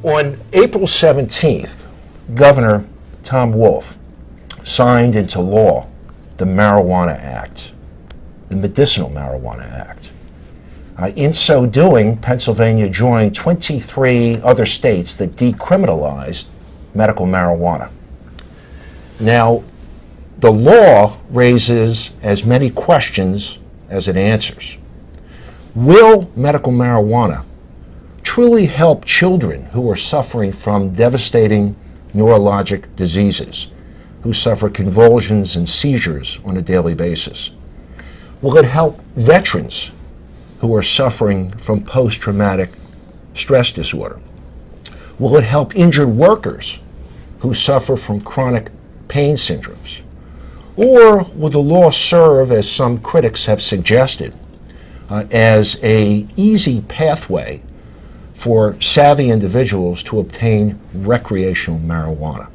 On April 17th, Governor Tom Wolf signed into law the Marijuana Act, the Medicinal Marijuana Act. In so doing, Pennsylvania joined 23 other states that decriminalized medical marijuana. Now, the law raises as many questions as it answers. Will medical marijuana truly help children who are suffering from devastating neurologic diseases, who suffer convulsions and seizures on a daily basis? Will it help veterans who are suffering from post-traumatic stress disorder? Will it help injured workers who suffer from chronic pain syndromes? Or will the law serve, as some critics have suggested, as an easy pathway for savvy individuals to obtain recreational marijuana?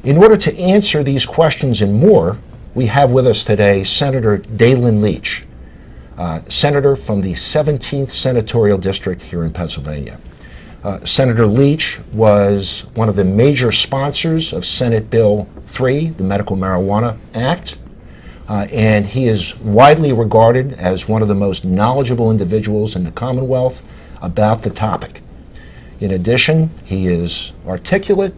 In order to answer these questions and more, we have with us today Senator Daylin Leach, Senator from the 17th Senatorial District here in Pennsylvania. Senator Leach was one of the major sponsors of Senate Bill 3, the Medical Marijuana Act, and he is widely regarded as one of the most knowledgeable individuals in the Commonwealth about the topic. In addition, he is articulate,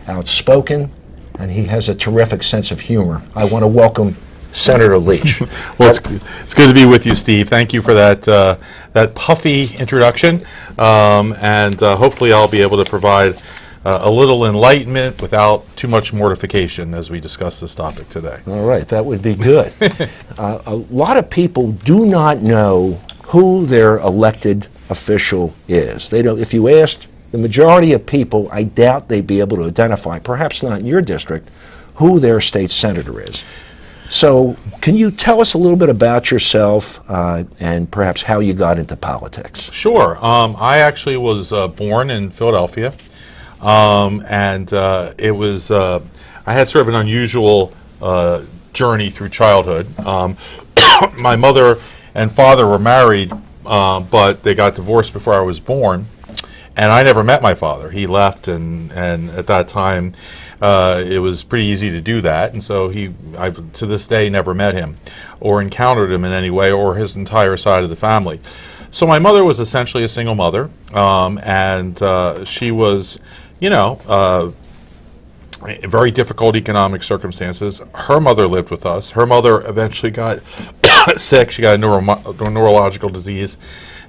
outspoken, and he has a terrific sense of humor. I want to welcome Senator Leach. Well, it's good to be with you, Steve. Thank you for that puffy introduction, and hopefully I'll be able to provide a little enlightenment without too much mortification as we discuss this topic today. All right, that would be good. A lot of people do not know who their elected official is. They don't. If you asked the majority of people, I doubt they'd be able to identify, perhaps not in your district, who their state senator is. So can you tell us a little bit about yourself and perhaps how you got into politics? Sure. I actually was born in Philadelphia, and it was I had sort of an unusual journey through childhood. My mother and father were married, but they got divorced before I was born, and I never met my father. He left, and at that time, it was pretty easy to do that, and so I've to this day never met him or encountered him in any way, or his entire side of the family. So my mother was essentially a single mother, and she was, very difficult economic circumstances. Her mother lived with us. Her mother eventually got sick. She got a neurological disease,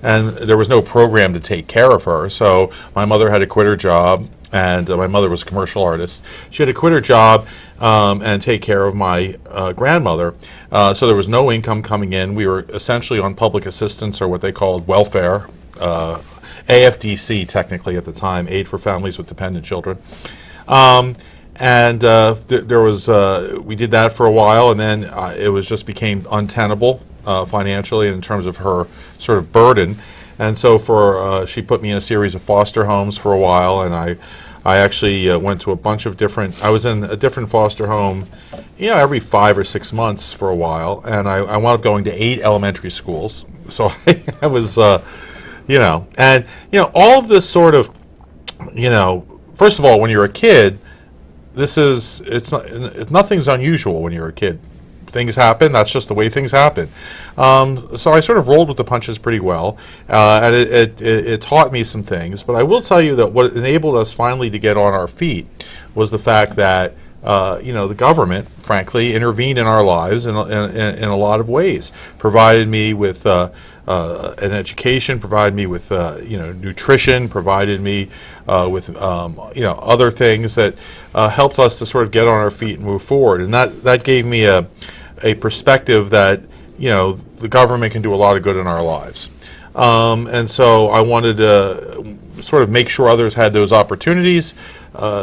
and there was no program to take care of her. So my mother had to quit her job, and my mother was a commercial artist. She had to quit her job and take care of my grandmother. So there was no income coming in. We were essentially on public assistance, or what they called welfare, AFDC technically at the time, Aid for Families with Dependent Children. There was we did that for a while, and then it was just became untenable financially in terms of her sort of burden. And so she put me in a series of foster homes for a while, and I actually went to a bunch of different, I was in a different foster home, every 5 or 6 months for a while, and I wound up going to 8 elementary schools. So I was, all of this sort of, first of all, when you're a kid, nothing's unusual when you're a kid. Things happen. That's just the way things happen. So I sort of rolled with the punches pretty well, and it taught me some things. But I will tell you that what enabled us finally to get on our feet was the fact that the government, frankly, intervened in our lives in a lot of ways. Provided me with an education, provided me with nutrition, provided me with other things that helped us to sort of get on our feet and move forward. And that gave me a perspective that the government can do a lot of good in our lives. And so I wanted to sort of make sure others had those opportunities.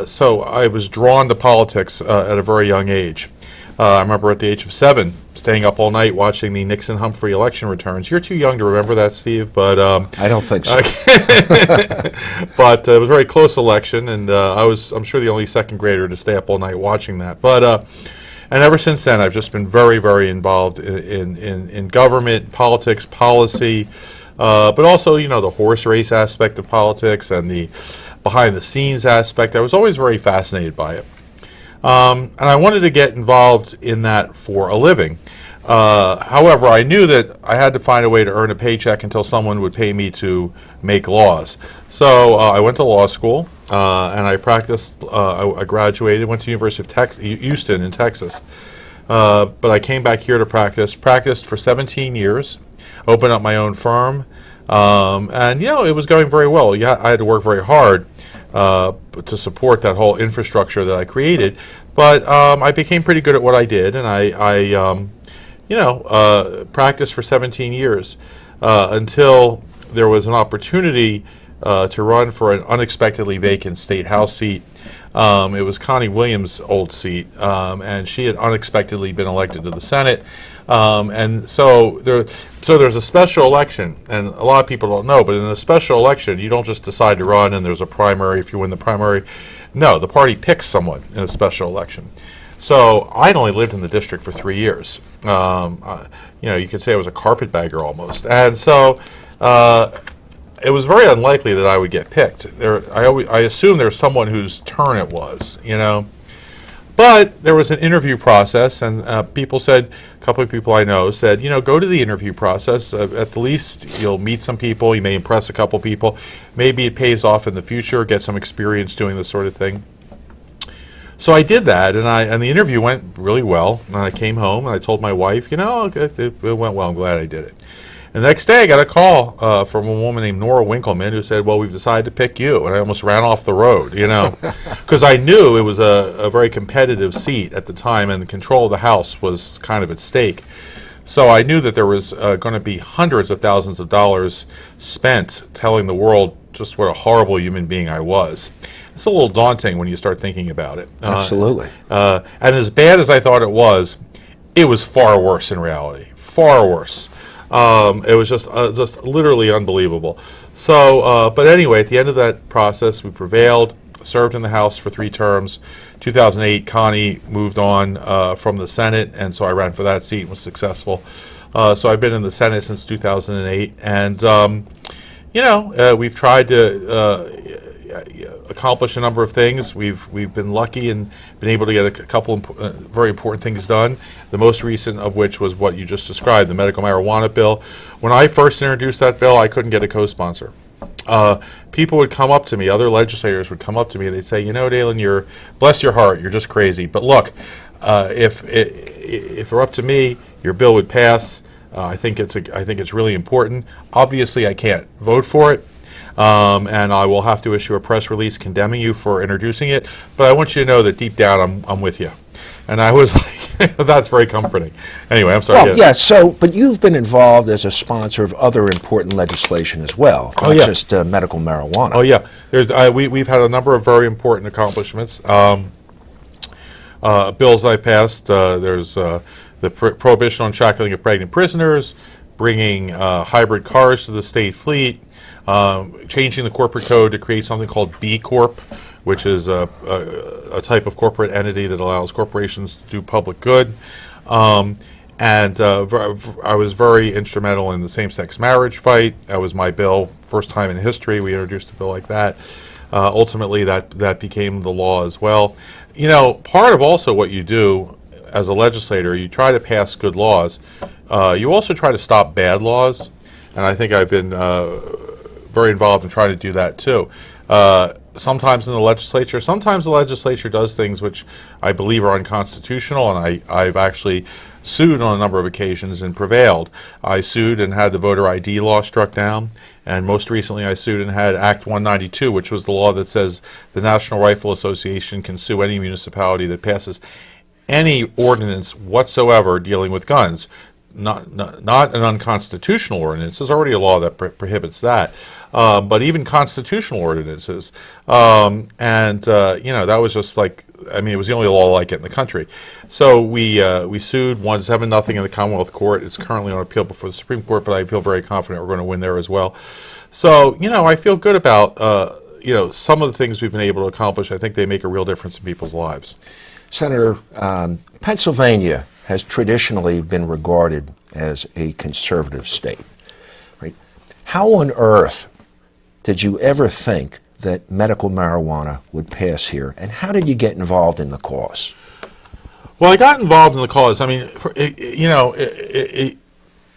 So I was drawn to politics at a very young age. I remember at the age of 7, staying up all night watching the Nixon-Humphrey election returns. You're too young to remember that, Steve, but I don't think so. But it was a very close election, and I'm sure the only second grader to stay up all night watching that. But and ever since then, I've just been very, very involved in government, politics, policy, but also the horse race aspect of politics and the behind the scenes aspect. I was always very fascinated by it. And I wanted to get involved in that for a living. However, I knew that I had to find a way to earn a paycheck until someone would pay me to make laws. So I went to law school, and I practiced. I graduated, went to the University of Houston in Texas. But I came back here to practiced for 17 years, opened up my own firm, and it was going very well. Yeah, I had to work very hard to support that whole infrastructure that I created, but I became pretty good at what I did, and I practiced for 17 years until there was an opportunity to run for an unexpectedly vacant state house seat. It was Connie Williams' old seat, and she had unexpectedly been elected to the Senate. And so there's a special election, and a lot of people don't know, but in a special election, you don't just decide to run and there's a primary if you win the primary. No, the party picks someone in a special election. So I'd only lived in the district for 3 years. You could say I was a carpetbagger almost. And so it was very unlikely that I would get picked. I assumed there was someone whose turn it was, But there was an interview process, and people said, a couple of people I know said, go to the interview process. At the least, you'll meet some people. You may impress a couple people. Maybe it pays off in the future, get some experience doing this sort of thing. So I did that, and the interview went really well. And I came home, and I told my wife, it went well. I'm glad I did it. And the next day, I got a call from a woman named Nora Winkleman who said, well, we've decided to pick you. And I almost ran off the road, because I knew it was a very competitive seat at the time, and the control of the House was kind of at stake. So I knew that there was going to be hundreds of thousands of dollars spent telling the world just what a horrible human being I was. It's a little daunting when you start thinking about it. Absolutely. And as bad as I thought it was far worse in reality. Far worse. It was just literally unbelievable. So, but anyway, at the end of that process, we prevailed, served in the House for 3 terms. 2008, Connie moved on from the Senate, and so I ran for that seat and was successful. So I've been in the Senate since 2008, and we've tried to accomplish a number of things. We've been lucky and been able to get a couple very important things done. The most recent of which was what you just described, the medical marijuana bill. When I first introduced that bill, I couldn't get a co-sponsor. People would come up to me, other legislators would come up to me, and they'd say, Daylin, bless your heart, you're just crazy. But look, if it were up to me, your bill would pass. I think it's really important. Obviously, I can't vote for it. And I will have to issue a press release condemning you for introducing it. But I want you to know that deep down, I'm with you. And I was like, that's very comforting. Anyway, I'm sorry. Well, yeah, but you've been involved as a sponsor of other important legislation as well, not just medical marijuana. Oh, yeah. We've had a number of very important accomplishments. Bills I've passed, there's the prohibition on shackling of pregnant prisoners, bringing hybrid cars to the state fleet, changing the corporate code to create something called B Corp, which is a type of corporate entity that allows corporations to do public good. And I was very instrumental in the same-sex marriage fight. That was my bill. First time in history we introduced a bill like that. Ultimately, that became the law as well. Part of also what you do as a legislator, you try to pass good laws. You also try to stop bad laws. And I think I've been very involved in trying to do that too. Sometimes in the legislature, sometimes the legislature does things which I believe are unconstitutional, and I've actually sued on a number of occasions and prevailed. I sued and had the voter ID law struck down, and most recently I sued and had Act 192, which was the law that says the National Rifle Association can sue any municipality that passes any ordinance whatsoever dealing with guns. Not an unconstitutional ordinance. There's already a law that prohibits that, but even constitutional ordinances. That was just like, it was the only law like it in the country. So we sued, won 7-0 in the Commonwealth Court. It's currently on appeal before the Supreme Court, but I feel very confident we're going to win there as well. So I feel good about some of the things we've been able to accomplish. I think they make a real difference in people's lives. Senator, Pennsylvania has traditionally been regarded as a conservative state, right? How on earth did you ever think that medical marijuana would pass here, and how did you get involved in the cause? Well, I got involved in the cause. I mean,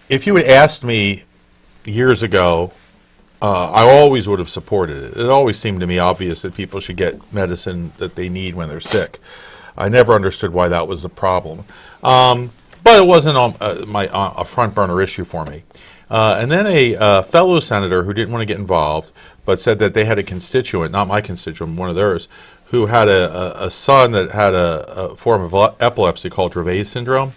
if you had asked me years ago, I always would have supported it. It always seemed to me obvious that people should get medicine that they need when they're sick. I never understood why that was a problem. But it wasn't on a front burner issue for me. And then a fellow senator who didn't want to get involved, but said that they had a constituent, not my constituent, one of theirs, who had a son that had a form of epilepsy called Dravet syndrome,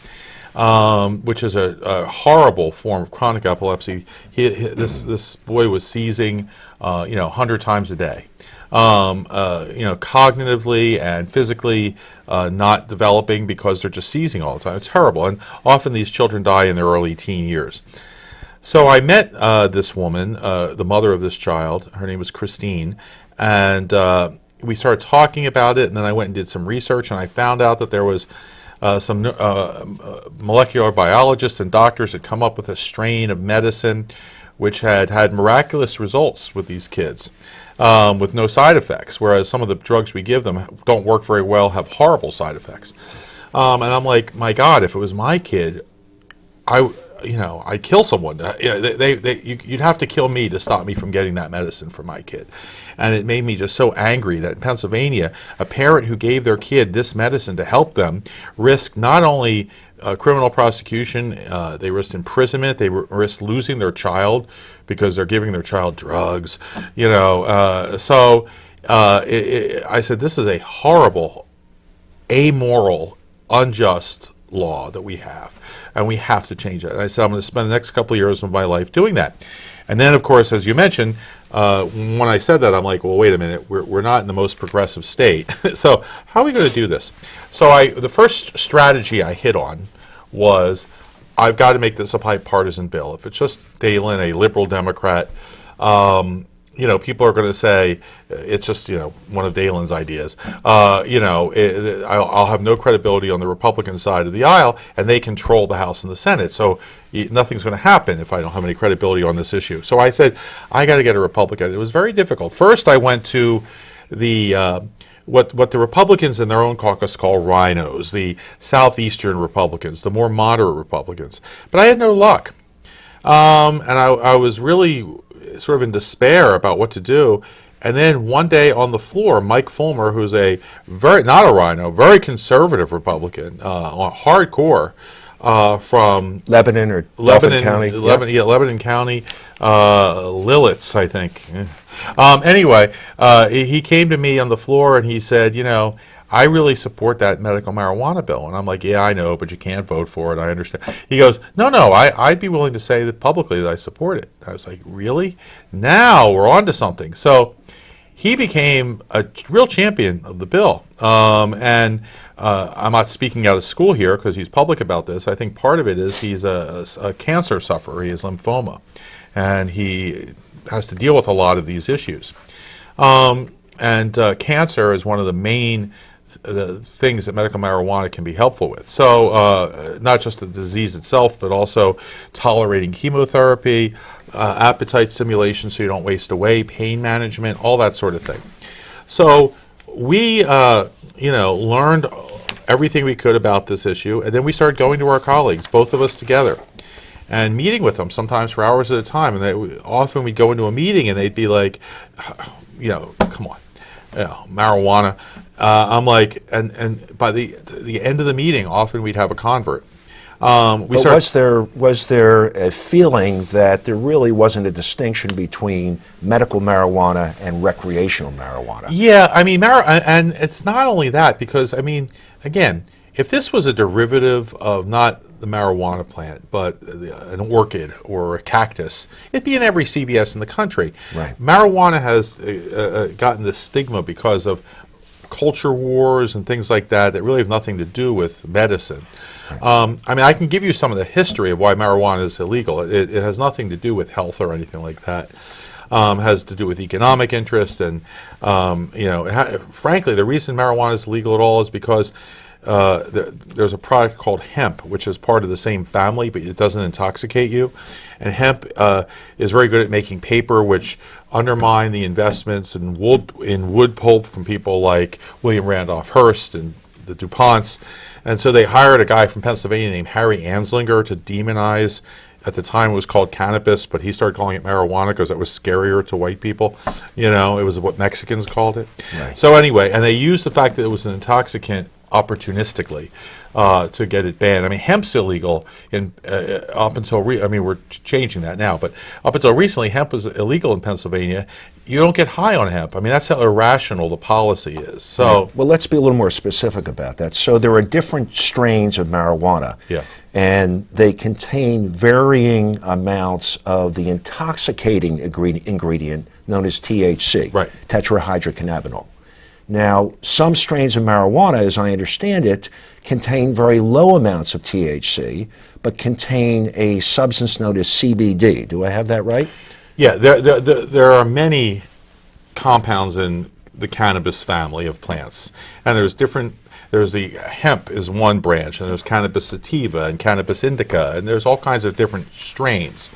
which is a horrible form of chronic epilepsy. This boy was seizing, 100 times a day. Cognitively and physically not developing because they're just seizing all the time. It's horrible, and often these children die in their early teen years. So I met this woman, the mother of this child. Her name was Christine, and we started talking about it, and then I went and did some research, and I found out that there was some molecular biologists and doctors had come up with a strain of medicine which had miraculous results with these kids with no side effects, whereas some of the drugs we give them don't work very well, have horrible side effects. And I'm like, my God, if it was my kid, I'd kill someone. You'd have to kill me to stop me from getting that medicine for my kid. And it made me just so angry that in Pennsylvania, a parent who gave their kid this medicine to help them risked not only criminal prosecution, they risked imprisonment, they risked losing their child because they're giving their child drugs. I said, this is a horrible, amoral, unjust law that we have, and we have to change it. And I said, I'm going to spend the next couple of years of my life doing that. And then, of course, as you mentioned, when I said that, I'm like, well, wait a minute, we're not in the most progressive state. So how are we going to do this? So the first strategy I hit on was, I've got to make this a bipartisan bill. If it's just Daylin, a liberal Democrat, people are going to say it's just, one of Daylin's ideas. I'll have no credibility on the Republican side of the aisle, and they control the House and the Senate. So nothing's going to happen if I don't have any credibility on this issue. So I said, I got to get a Republican. It was very difficult. First, I went to the what the Republicans in their own caucus call rhinos, the Southeastern Republicans, the more moderate Republicans. But I had no luck. And I was really sort of in despair about what to do. And then one day on the floor, Mike Fulmer, who's not a rhino, very conservative Republican, hardcore, from Lebanon or Lebanon County? Lebanon County, Lilitz, I think. Anyway, he came to me on the floor and he said, I really support that medical marijuana bill. And I'm like, yeah, I know, but you can't vote for it. I understand. He goes, no, I'd be willing to say that publicly that I support it. I was like, really? Now we're on to something. So he became a real champion of the bill. I'm not speaking out of school here because he's public about this. I think part of it is he's a cancer sufferer. He has lymphoma. And he has to deal with a lot of these issues. Cancer is one of the main things that medical marijuana can be helpful with. So not just the disease itself, but also tolerating chemotherapy, appetite stimulation so you don't waste away, pain management, all that sort of thing. So we, learned everything we could about this issue, and then we started going to our colleagues, both of us together, and meeting with them, sometimes for hours at a time. And often we'd go into a meeting and they'd be like, come on, marijuana. I'm like, and by the end of the meeting, often we'd have a convert. Was there a feeling that there really wasn't a distinction between medical marijuana and recreational marijuana? Yeah, I mean, and it's not only that, because, I mean, again, if this was a derivative of not the marijuana plant, but an orchid or a cactus, it'd be in every CVS in the country. Right. Marijuana has gotten this stigma because of culture wars and things like that really have nothing to do with medicine. Right. I mean, I can give you some of the history of why marijuana is illegal. It has nothing to do with health or anything like that. Has to do with economic interest, and frankly, the reason marijuana is legal at all is because there's a product called hemp, which is part of the same family, but it doesn't intoxicate you. And hemp is very good at making paper, which undermine the investments in wood pulp from people like William Randolph Hearst and the DuPonts. And so they hired a guy from Pennsylvania named Harry Anslinger to demonize. At the time, it was called cannabis, but he started calling it marijuana because that was scarier to white people. You know, it was what Mexicans called it. Right. So anyway, and they used the fact that it was an intoxicant opportunistically to get it banned. I mean, hemp's illegal up until we're changing that now, but up until recently, hemp was illegal in Pennsylvania. You don't get high on hemp. I mean, that's how irrational the policy is. So, right. Well, let's be a little more specific about that. So there are different strains of marijuana, yeah, and they contain varying amounts of the intoxicating ingredient known as THC, right, tetrahydrocannabinol. Now, some strains of marijuana, as I understand it, contain very low amounts of THC, but contain a substance known as CBD. Do I have that right? Yeah, there are many compounds in the cannabis family of plants, and there's the hemp is one branch, and there's cannabis sativa and cannabis indica, and there's all kinds of different strains.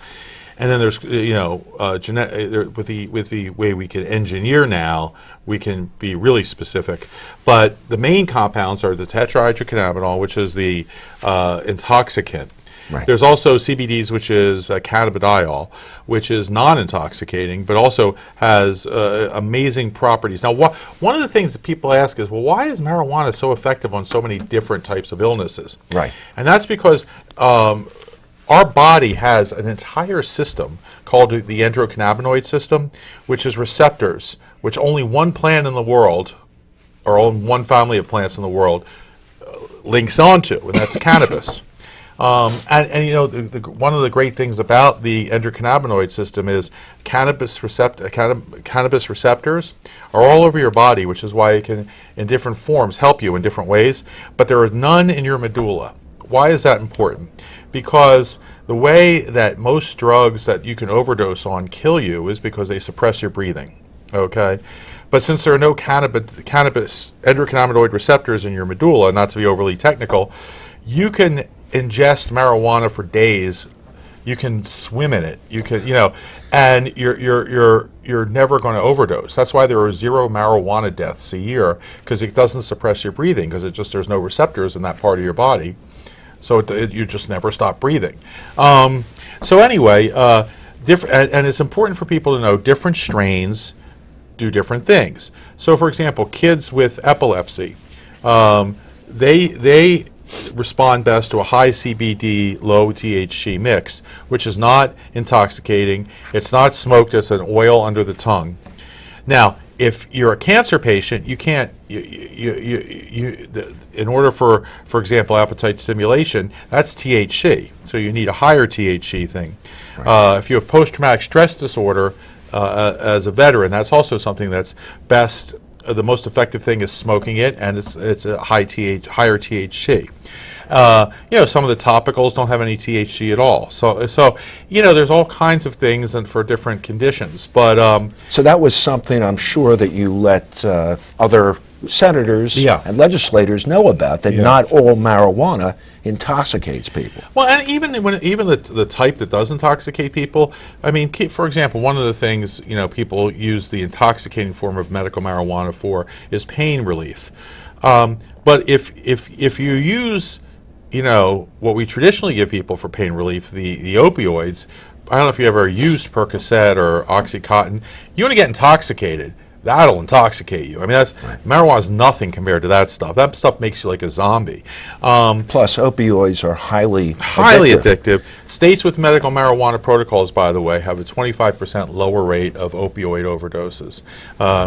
And then there's, with the way we can engineer now, we can be really specific. But the main compounds are the tetrahydrocannabinol, which is the intoxicant. Right. There's also CBDs, which is cannabidiol, which is non-intoxicating, but also has amazing properties. Now, one of the things that people ask is, well, why is marijuana so effective on so many different types of illnesses? Right. And that's because our body has an entire system called the endocannabinoid system, which is receptors, which only one plant in the world, or only one family of plants in the world, links onto, and that's cannabis. And you know, one of the great things about the endocannabinoid system is cannabis receptors are all over your body, which is why it can, in different forms, help you in different ways, but there are none in your medulla. Why is that important? Because the way that most drugs that you can overdose on kill you is because they suppress your breathing, okay? But since there are no cannabis endocannabinoid receptors in your medulla, not to be overly technical, you can ingest marijuana for days. You can swim in it. You can, and you're never going to overdose. That's why there are 0 marijuana deaths a year, because it doesn't suppress your breathing, because there's no receptors in that part of your body. So you just never stop breathing. So anyway, and it's important for people to know different strains do different things. So for example, kids with epilepsy, they respond best to a high CBD, low THC mix, which is not intoxicating. It's not smoked as an oil under the tongue. Now, if you're a cancer patient, you can't, in order for example, appetite stimulation, that's THC. So you need a higher THC thing. Right. If you have post-traumatic stress disorder as a veteran, that's also something that's best. The most effective thing is smoking it, and it's a higher THC. Some of the topicals don't have any THC at all. So there's all kinds of things and for different conditions. But so that was something I'm sure that you let other senators and legislators know about, that not all marijuana intoxicates people. Well, and even the type that does intoxicate people, I mean, for example, one of the things people use the intoxicating form of medical marijuana for is pain relief. But if you use what we traditionally give people for pain relief, the opioids, I don't know if you ever used Percocet or Oxycontin, you want to get intoxicated. That'll intoxicate you. I mean, marijuana is nothing compared to that stuff. That stuff makes you like a zombie. Plus, opioids are highly addictive. States with medical marijuana protocols, by the way, have a 25% lower rate of opioid overdoses.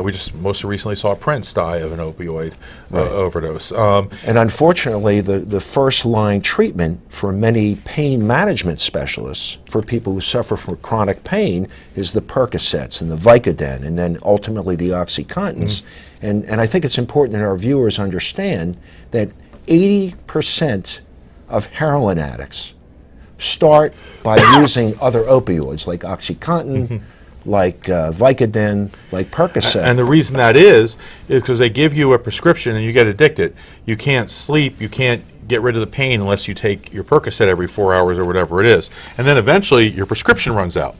We just most recently saw Prince die of an opioid overdose. And unfortunately, the first-line treatment for many pain management specialists for people who suffer from chronic pain is the Percocets and the Vicodin, and then ultimately the Oxycontins. And I think it's important that our viewers understand that 80% of heroin addicts start by using other opioids like Oxycontin, like Vicodin, like Percocet. And the reason that is because they give you a prescription and you get addicted. You can't sleep, you can't get rid of the pain unless you take your Percocet every 4 hours or whatever it is. And then eventually your prescription runs out.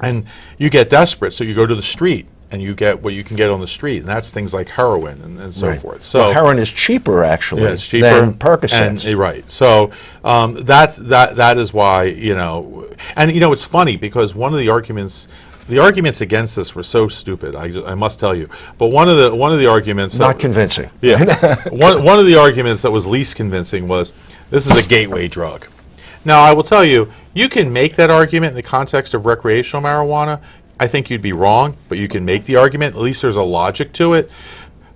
And you get desperate, so you go to the street and you get what you can get on the street, and that's things like heroin and so forth. So well, heroin is cheaper, actually, it's cheaper than Percocets. And, right. So that is why, and it's funny because one of the arguments against this were so stupid. I must tell you. But one of the arguments not convincing. Yeah. one of the arguments that was least convincing was this is a gateway drug. Now I will tell you, you can make that argument in the context of recreational marijuana. I think you'd be wrong, but you can make the argument. At least there's a logic to it.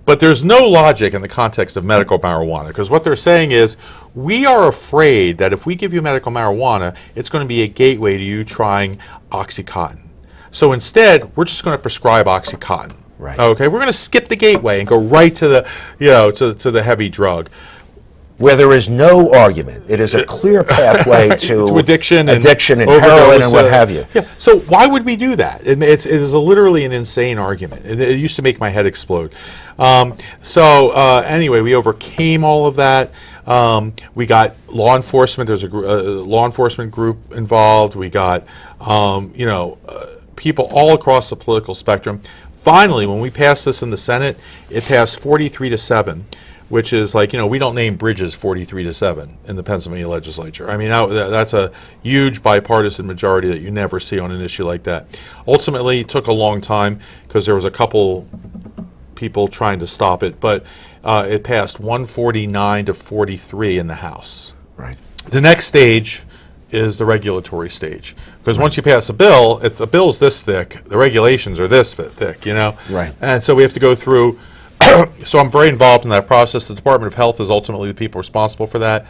But there's no logic in the context of medical marijuana, because what they're saying is we are afraid that if we give you medical marijuana, it's going to be a gateway to you trying OxyContin. So instead, we're just going to prescribe OxyContin. Right. Okay, we're going to skip the gateway and go right to the to the heavy drug. Where there is no argument. It is a clear pathway to addiction and heroin and what have you. Yeah. So why would we do that? It is literally an insane argument. It used to make my head explode. Anyway, we overcame all of that. We got law enforcement. There's a law enforcement group involved. We got people all across the political spectrum. Finally, when we passed this in the Senate, it passed 43-7. Which is like, we don't name bridges 43-7 in the Pennsylvania legislature. I mean, that's a huge bipartisan majority that you never see on an issue like that. Ultimately, it took a long time because there was a couple people trying to stop it, but it passed 149-43 in the House. Right. The next stage is the regulatory stage, because once you pass a bill, a bill's this thick, the regulations are this thick, Right. And so we have to go through. So I'm very involved in that process. The Department of Health is ultimately the people responsible for that.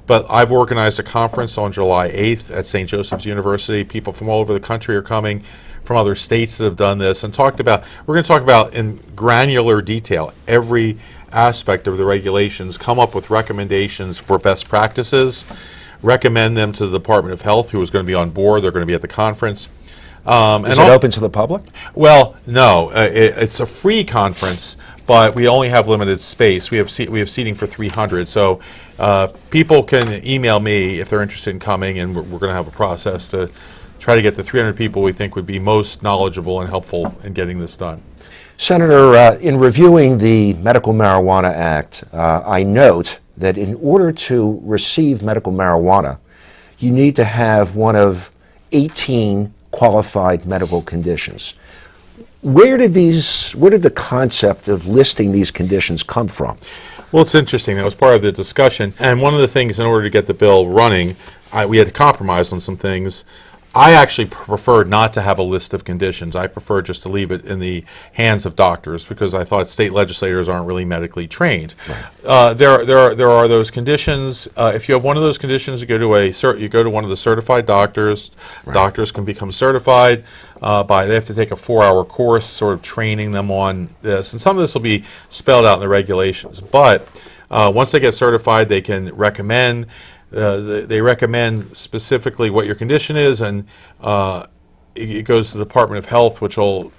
But I've organized a conference on July 8th at St. Joseph's University. People from all over the country are coming, from other states that have done this, and we're going to talk about in granular detail every aspect of the regulations, come up with recommendations for best practices, recommend them to the Department of Health, who is going to be on board. They're going to be at the conference. Is it open to the public? Well, no. It's a free conference, but we only have limited space. We have seating for 300, so people can email me if they're interested in coming, and we're going to have a process to try to get the 300 people we think would be most knowledgeable and helpful in getting this done. Senator, in reviewing the Medical Marijuana Act, I note that in order to receive medical marijuana, you need to have one of 18 qualified medical conditions. Where did the concept of listing these conditions come from? Well, it's interesting. That was part of the discussion. And one of the things, in order to get the bill running, we had to compromise on some things. I actually preferred not to have a list of conditions. I prefer just to leave it in the hands of doctors, because I thought state legislators aren't really medically trained. Right. There are those conditions. If you have one of those conditions, you go to one of the certified doctors. Right. Doctors can become certified they have to take a 4-hour course, sort of training them on this, and some of this will be spelled out in the regulations. But once they get certified, they can recommend. They recommend specifically what your condition is, and it goes to the Department of Health, which will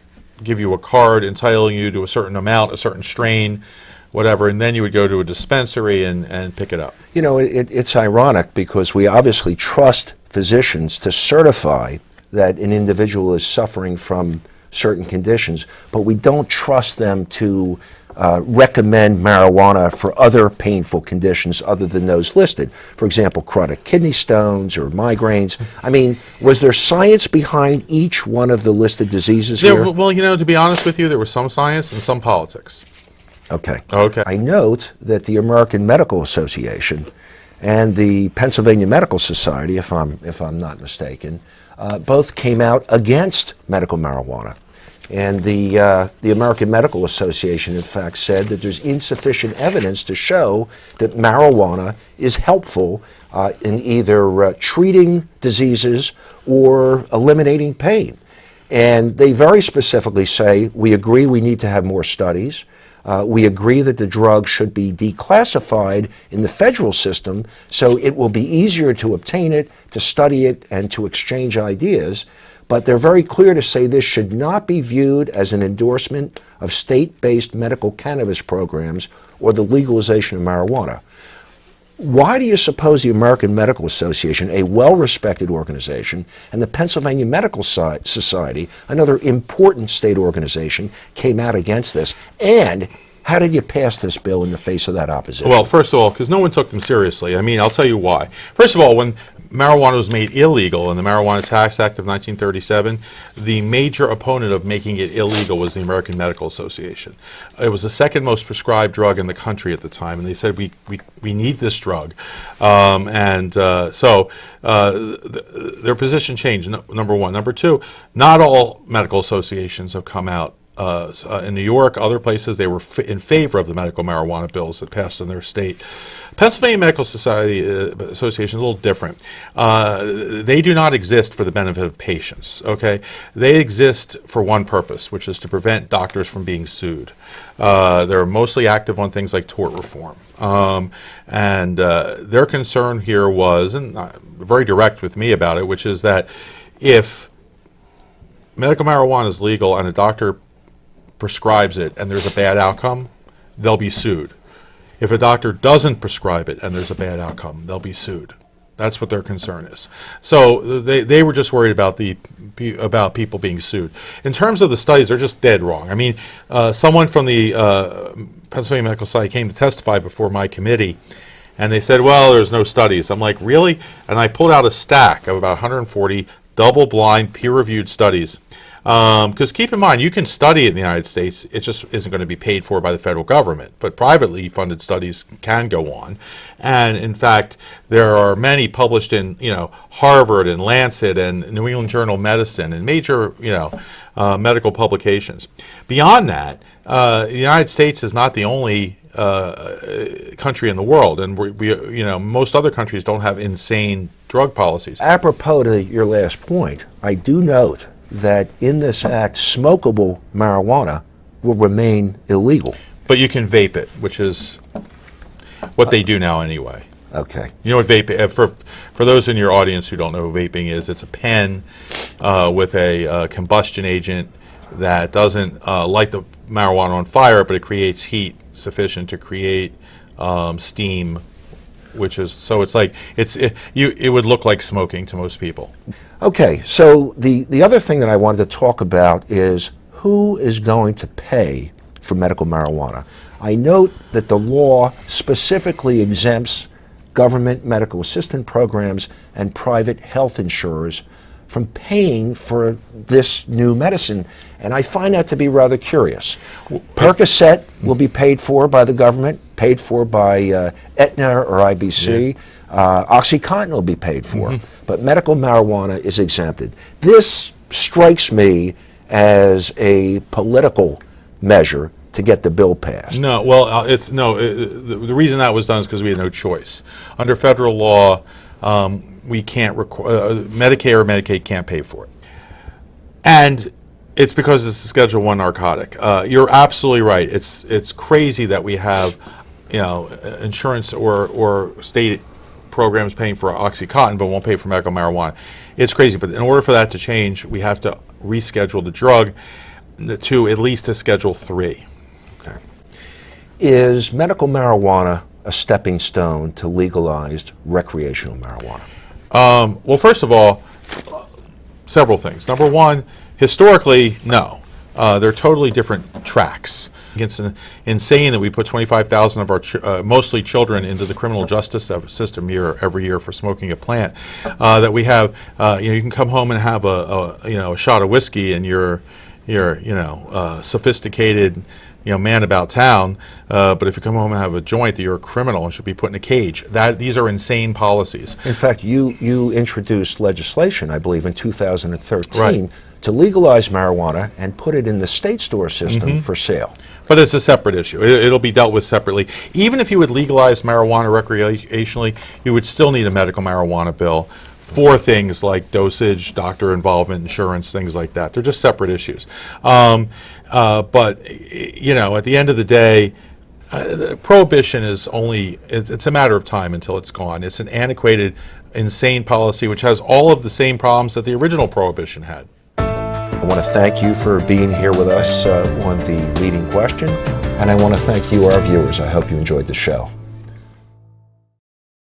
give you a card entitling you to a certain amount, a certain strain, whatever, and then you would go to a dispensary and pick it up. It's ironic, because we obviously trust physicians to certify that an individual is suffering from certain conditions, but we don't trust them to recommend marijuana for other painful conditions other than those listed. For example, chronic kidney stones or migraines. I mean, was there science behind each one of the listed diseases here? Well, to be honest with you, there was some science and some politics. Okay. Okay. I note that the American Medical Association and the Pennsylvania Medical Society, if I'm not mistaken, both came out against medical marijuana. And the American Medical Association, in fact, said that there's insufficient evidence to show that marijuana is helpful in either treating diseases or eliminating pain. And they very specifically say, we agree we need to have more studies. We agree that the drug should be declassified in the federal system so it will be easier to obtain it, to study it, and to exchange ideas. but they're very clear to say this should not be viewed as an endorsement of state-based medical cannabis programs or the legalization of marijuana. Why do you suppose the American Medical Association, a well-respected organization, and the Pennsylvania Medical Society, another important state organization, came out against this? And how did you pass this bill in the face of that opposition? Well, first of all, because no one took them seriously. I mean, I'll tell you why. First of all, when marijuana was made illegal in the Marijuana Tax Act of 1937, the major opponent of making it illegal was the American Medical Association. It was the second most prescribed drug in the country at the time, and they said, we need this drug. So their position changed, number one. Number two, not all medical associations have come out. In New York, other places, they were in favor of the medical marijuana bills that passed in their state. Pennsylvania Medical Society Association is a little different. They do not exist for the benefit of patients, okay? They exist for one purpose, which is to prevent doctors from being sued. They're mostly active on things like tort reform. Their concern here was, and very direct with me about it, which is that if medical marijuana is legal and a doctor prescribes it and there's a bad outcome, they'll be sued. If a doctor doesn't prescribe it and there's a bad outcome, they'll be sued. That's what their concern is. So they were just worried about about people being sued. In terms of the studies, they're just dead wrong. I mean, someone from the Pennsylvania Medical Society came to testify before my committee, and they said, well, there's no studies. I'm like, really? And I pulled out a stack of about 140 double-blind, peer-reviewed studies. Because keep in mind, you can study in the United States, it just isn't going to be paid for by the federal government. But privately funded studies can go on. And in fact, there are many published in, Harvard and Lancet and New England Journal of Medicine and major, medical publications. Beyond that, the United States is not the only country in the world, and most other countries don't have insane drug policies. Apropos to your last point, I do note that in this act, smokable marijuana will remain illegal. But you can vape it, which is what they do now anyway. Okay. You know what vape, for those in your audience who don't know what vaping is, it's a pen with a combustion agent that doesn't light the marijuana on fire, but it creates heat sufficient to create steam, which is, so it's like, it would look like smoking to most people. Okay, so the other thing that I wanted to talk about is who is going to pay for medical marijuana. I note that the law specifically exempts government medical assistance programs and private health insurers from paying for this new medicine, and I find that to be rather curious. Percocet will be paid for by the government, paid for by Aetna or IBC. OxyContin will be paid for, but medical marijuana is exempted. This strikes me as a political measure to get the bill passed. No, well, the reason that was done is because we had no choice. Under federal law, we can't Medicare or Medicaid can't pay for it, and it's because it's a Schedule I narcotic. You're absolutely right. It's crazy that we have, insurance or state programs paying for OxyContin but won't pay for medical marijuana. It's crazy, but in order for that to change, we have to reschedule the drug to at least a Schedule III. Okay. Is medical marijuana a stepping stone to legalized recreational marijuana? Well, first of all, several things. Number one, historically, no. They're totally different tracks. It's insane that we put 25,000 of our mostly children into the criminal justice system every year for smoking a plant. That we have, you can come home and have a shot of whiskey, and you're sophisticated, man about town. But if you come home and have a joint, that you're a criminal and should be put in a cage. These are insane policies. In fact, you introduced legislation, I believe, in 2013. Right. To legalize marijuana and put it in the state store system for sale. But it's a separate issue. It'll be dealt with separately. Even if you would legalize marijuana recreationally, you would still need a medical marijuana bill for things like dosage, doctor involvement, insurance, things like that. They're just separate issues. But, at the end of the day, prohibition is it's a matter of time until it's gone. It's an antiquated, insane policy which has all of the same problems that the original prohibition had. I want to thank you for being here with us on The Leading Question, and I want to thank you, our viewers. I hope you enjoyed the show.